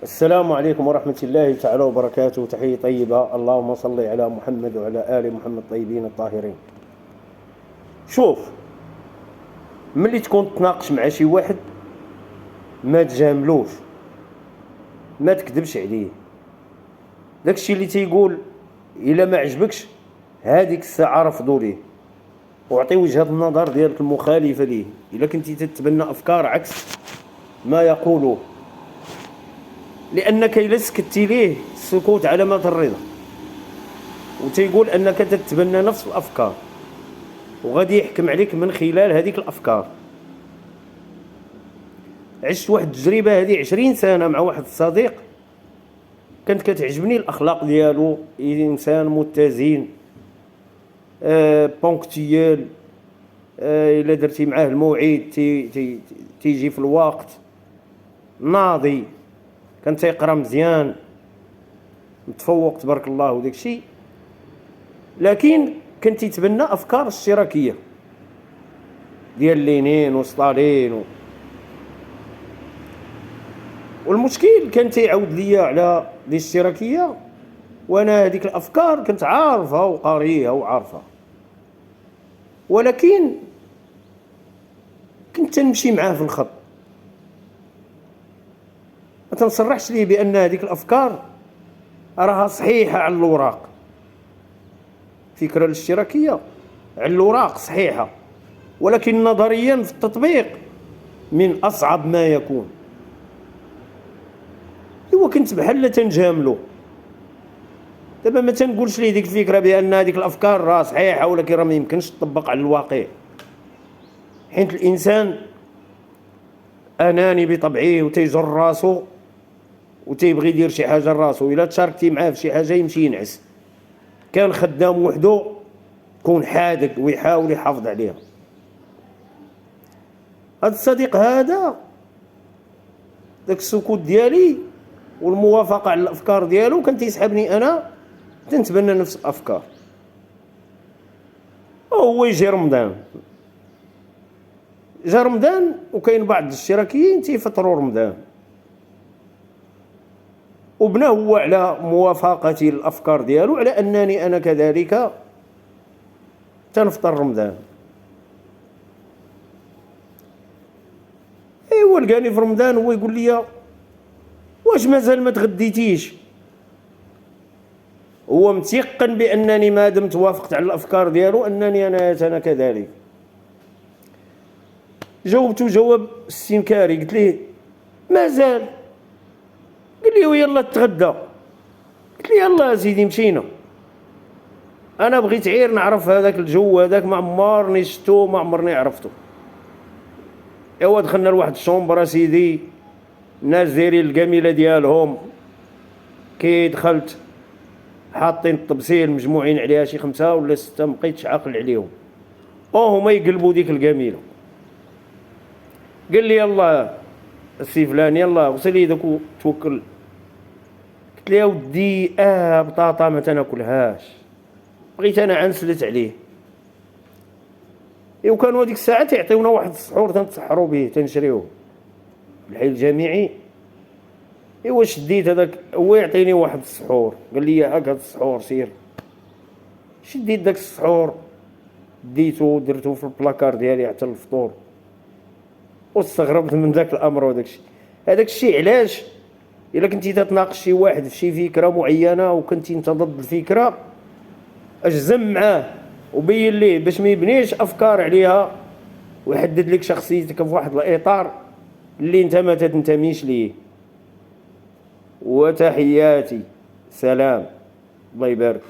السلام عليكم ورحمة الله تعالى وبركاته. تحية طيبة، اللهم صل على محمد وعلى آل محمد الطيبين الطاهرين. شوف، ملي تكون تناقش مع شي واحد ما تجاملوش، ما تكذبش عليه. داكشي اللي تيقول الا ما عجبكش هذيك الساعة رفضوا ليه وعطي وجهة النظر ديالك المخالفة ليه. الا كنتي تتبنى افكار عكس ما يقوله، لانك الا سكتي ليه السكوت علامة الرضا، وتيقول انك تتبنى نفس الافكار وغادي يحكم عليك من خلال هذيك الافكار. عشت واحد التجربة هذه 20 سنة مع واحد الصديق، كانت كتعجبني الاخلاق ديالو، انسان متزن، بونكتيال، الا درتي معاه الموعد تيجي في الوقت، ناضي، كان تيقرا مزيان، متفوق تبارك الله وداك الشيء. لكن كان تيتبنى افكار اشتراكيه ديال لينين وستالين والمشكل كان تيعاود ليا على دي الاشتراكيه، وانا هذيك الافكار كنت عارفها وقاريها وعارفها، ولكن كنت نمشي معاه في الخط. ما تنصرحش ليه بان هذيك الافكار راها صحيحه على الوراق. الفكره الاشتراكيه على الوراق صحيحه، ولكن نظريا في التطبيق من اصعب ما يكون. ايوا كنت بحال تنجاملو. دابا ما تنقولش ليه ديك الفكره بان هذيك الافكار راه صحيحه، ولكن راه ما يمكنش تطبق على الواقع، حيت الانسان اناني بطبعه وتيجر راسو وتيبغي يدير شي حاجه لراسو. الا تشاركتي معاه في شي حاجه يمشي ينعس. كان خدام وحده يكون حاذق ويحاول يحافظ عليها. هذا الصديق هذا داك السكوت ديالي والموافقه على الافكار ديالو كان تيسحبني انا تنتبنى نفس الافكار. وهو يجي رمضان، جا رمضان وكاين بعض الاشتراكيين تيفطروا رمضان، وبنى هو على موافقتي الافكار ديالو على انني انا كذلك تنفطر رمضان. ايوا لقاني في رمضان هو يقول لي واش مازال ما تغديتيش؟ هو متيقن بانني ما دمت وافقت على الافكار ديالو انني انا كذلك. جاوبته جواب استنكاري، قلت ليه مازال. قال لي ويلا تغدى. قلت لي يلا سيدي مشينا. انا بغيت غير نعرف هذاك الجو هذاك، ما عمرني شفتو ما عمرني عرفتو. ايوا دخلنا لواحد الشومبر سيدي، الناس دايرين القميله ديالهم، كي دخلت حاطين الطبسيل مجموعين عليها شي 5 ولا 6، مبقيتش عاقل عليهم، هما يقلبوا ديك القميله. قال لي يلا السي فلان يلا وصل يدك وتوكل. قلت له يا ودي بطاطا ما تناكلهاش، بغيت انا عنسلت عليه. وكانوا هذيك الساعه تيعطيونا واحد السحور تنتسحروا به تنشريوه الحي الجامعي. ايوا شديت هذاك هو يعطيني واحد السحور، قال لي هاك هذا السحور سير. شديت داك السحور ديتو درتو في البلاكار ديالي حتى الفطور، واستغربت من ذاك الامر. هذاك الشيء علاش الا كنتي تتناقش شي واحد في شي فكره معينه وكنتي انت ضد الفكره، اجزم معاه وبين ليه باش ما يبنيش افكار عليها ويحدد لك شخصيتك في واحد الاطار اللي انت ما تنتميش ليه. وتحياتي، سلام، الله يبارك.